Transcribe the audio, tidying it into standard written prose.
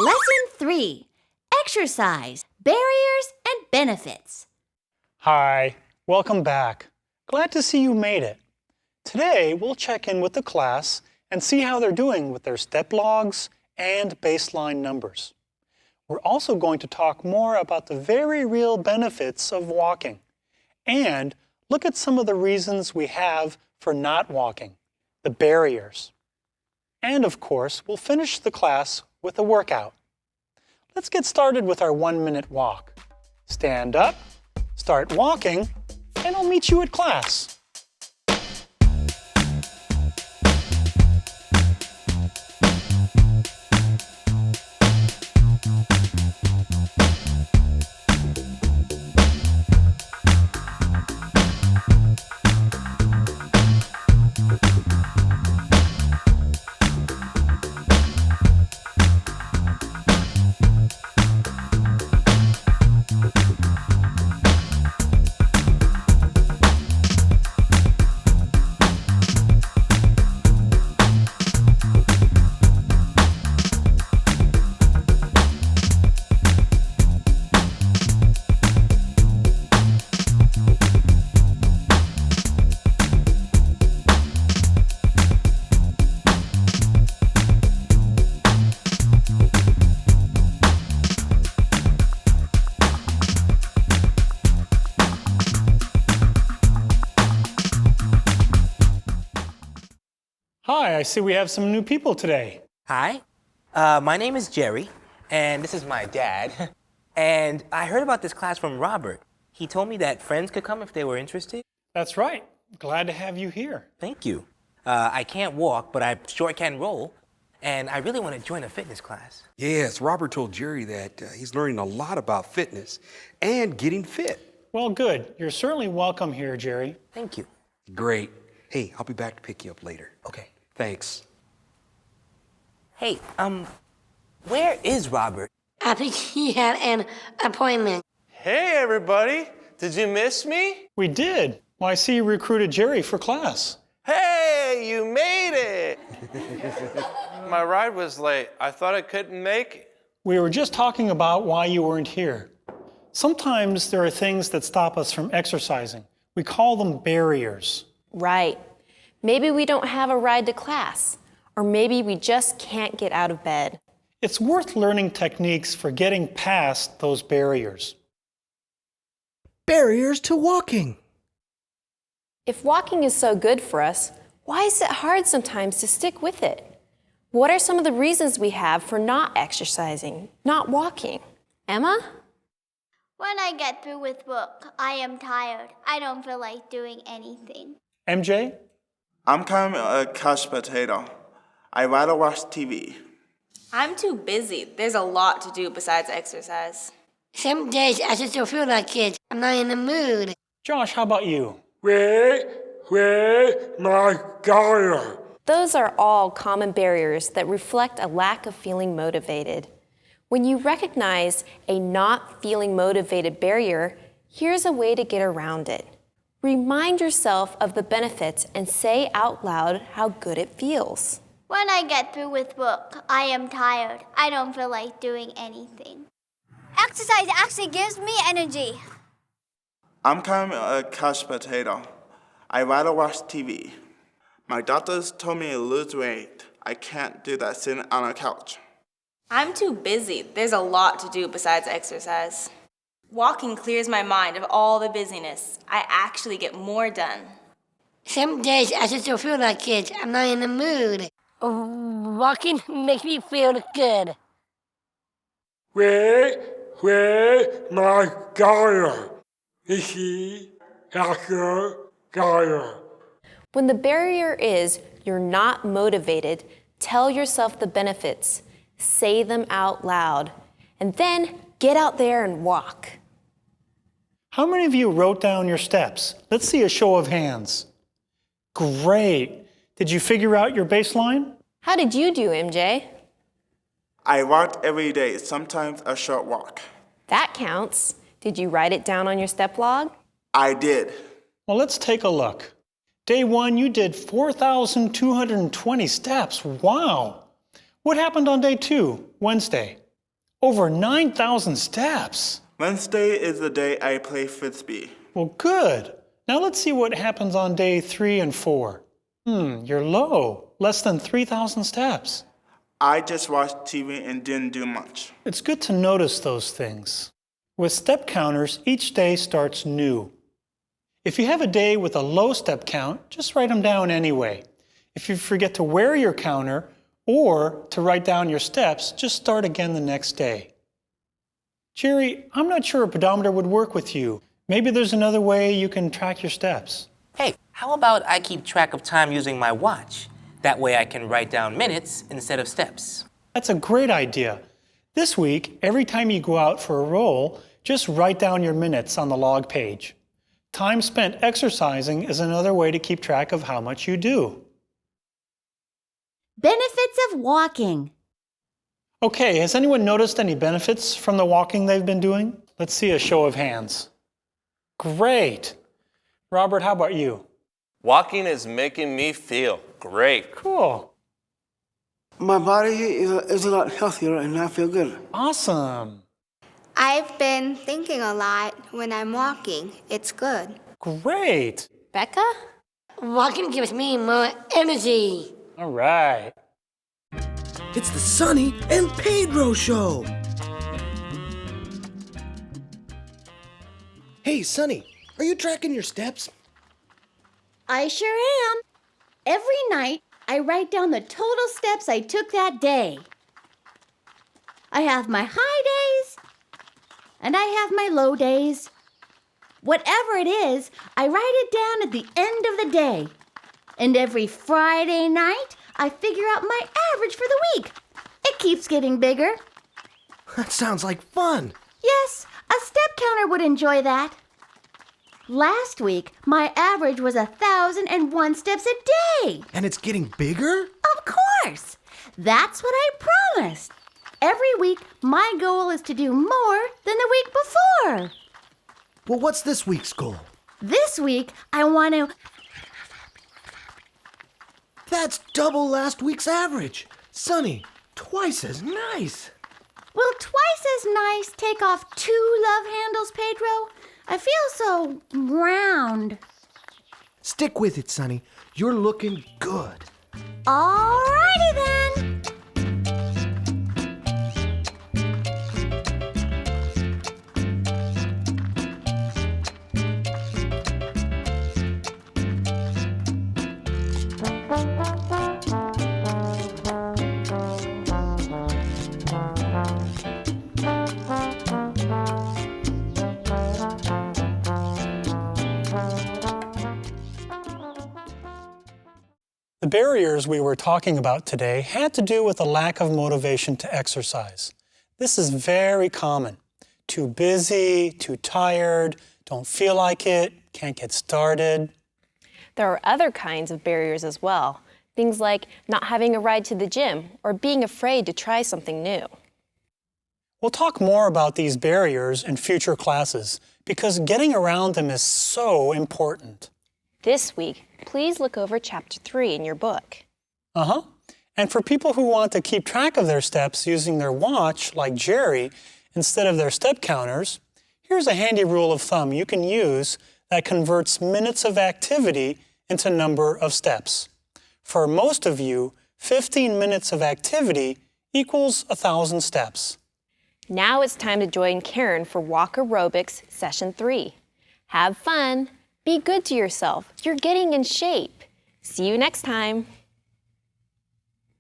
Lesson 3. Exercise, barriers, and benefits. Hi, welcome back. Glad to see you made it. Today, we'll check in with the class and see how they're doing with their step logs and baseline numbers. We're also going to talk more about the very real benefits of walking and look at some of the reasons we have for not walking, the barriers. And of course, we'll finish the class with a workout. Let's get started with our 1-minute walk. Stand up, start walking, and I'll meet you at class. Hi, I see we have some new people today. Hi, my name is Jerry, and this is my dad. And I heard about this class from Robert. He told me that friends could come if they were interested. That's right. Glad to have you here. Thank you. I can't walk, but I sure can roll, and I really want to join a fitness class. Yes, Robert told Jerry that he's learning a lot about fitness and getting fit. Well, good. You're certainly welcome here, Jerry. Thank you. Great. Hey, I'll be back to pick you up later. Okay. Thanks. Hey, where is Robert? I think he had an appointment. Hey, everybody. Did you miss me? We did. Well, I see you recruited Jerry for class. Hey, you made it. My ride was late. I thought I couldn't make it. We were just talking about why you weren't here. Sometimes there are things that stop us from exercising. We call them barriers. Right. Maybe we don't have a ride to class, or maybe we just can't get out of bed. It's worth learning techniques for getting past those barriers. Barriers to walking. If walking is so good for us, why is it hard sometimes to stick with it? What are some of the reasons we have for not exercising, not walking? Emma? When I get through with work, I am tired. I don't feel like doing anything. MJ? I'm kind of a couch potato. I rather watch TV. I'm too busy. There's a lot to do besides exercise. Some days I just don't feel like it. I'm not in the mood. Josh, how about you? Where's my dollar? Those are all common barriers that reflect a lack of feeling motivated. When you recognize a not feeling motivated barrier, here's a way to get around it. Remind yourself of the benefits and say out loud how good it feels. When I get through with work, I am tired. I don't feel like doing anything. Exercise actually gives me energy. I'm kind of a couch potato. I rather watch TV. My doctors told me to lose weight. I can't do that sitting on a couch. I'm too busy. There's a lot to do besides exercise. Walking clears my mind of all the busyness. I actually get more done. Some days I just don't feel like it. I'm not in the mood. Walking makes me feel good. Where's my dollar? Is he after dollar? When the barrier is you're not motivated, tell yourself the benefits. Say them out loud. And then get out there and walk. How many of you wrote down your steps? Let's see a show of hands. Great. Did you figure out your baseline? How did you do, MJ? I walk every day, sometimes a short walk. That counts. Did you write it down on your step log? I did. Well, let's take a look. Day 1, you did 4,220 steps. Wow. What happened on day 2, Wednesday? Over 9,000 steps. Wednesday is the day I play Frisbee. Well, good. Now let's see what happens on day 3 and 4. You're low. Less than 3,000 steps. I just watched TV and didn't do much. It's good to notice those things. With step counters, each day starts new. If you have a day with a low step count, just write them down anyway. If you forget to wear your counter or to write down your steps, just start again the next day. Jerry, I'm not sure a pedometer would work with you. Maybe there's another way you can track your steps. Hey, how about I keep track of time using my watch? That way I can write down minutes instead of steps. That's a great idea. This week, every time you go out for a roll, just write down your minutes on the log page. Time spent exercising is another way to keep track of how much you do. Benefits of walking. Okay, has anyone noticed any benefits from the walking they've been doing? Let's see a show of hands. Great. Robert, how about you? Walking is making me feel great. Cool. My body is a lot healthier and I feel good. Awesome. I've been thinking a lot when I'm walking. It's good. Great. Becca? Walking gives me more energy. All right. It's the Sonny and Pedro show. Hey, Sonny, are you tracking your steps? I sure am. Every night, I write down the total steps I took that day. I have my high days, and I have my low days. Whatever it is, I write it down at the end of the day. And every Friday night, I figure out my average for the week. It keeps getting bigger. That sounds like fun. Yes, a step counter would enjoy that. Last week, my average was 1,001 steps a day. And it's getting bigger? Of course. That's what I promised. Every week, my goal is to do more than the week before. Well, what's this week's goal? This week, I want to... That's double last week's average. Sonny, twice as nice. Will twice as nice take off 2 love handles, Pedro? I feel so round. Stick with it, Sonny. You're looking good. Alrighty then. The barriers we were talking about today had to do with a lack of motivation to exercise. This is very common. Too busy, too tired, don't feel like it, can't get started. There are other kinds of barriers as well. Things like not having a ride to the gym or being afraid to try something new. We'll talk more about these barriers in future classes because getting around them is so important. This week, please look over Chapter 3 in your book. And for people who want to keep track of their steps using their watch, like Jerry, instead of their step counters, here's a handy rule of thumb you can use that converts minutes of activity into number of steps. For most of you, 15 minutes of activity equals 1,000 steps. Now it's time to join Karen for Walk Aerobics Session 3. Have fun. Be good to yourself. You're getting in shape. See you next time.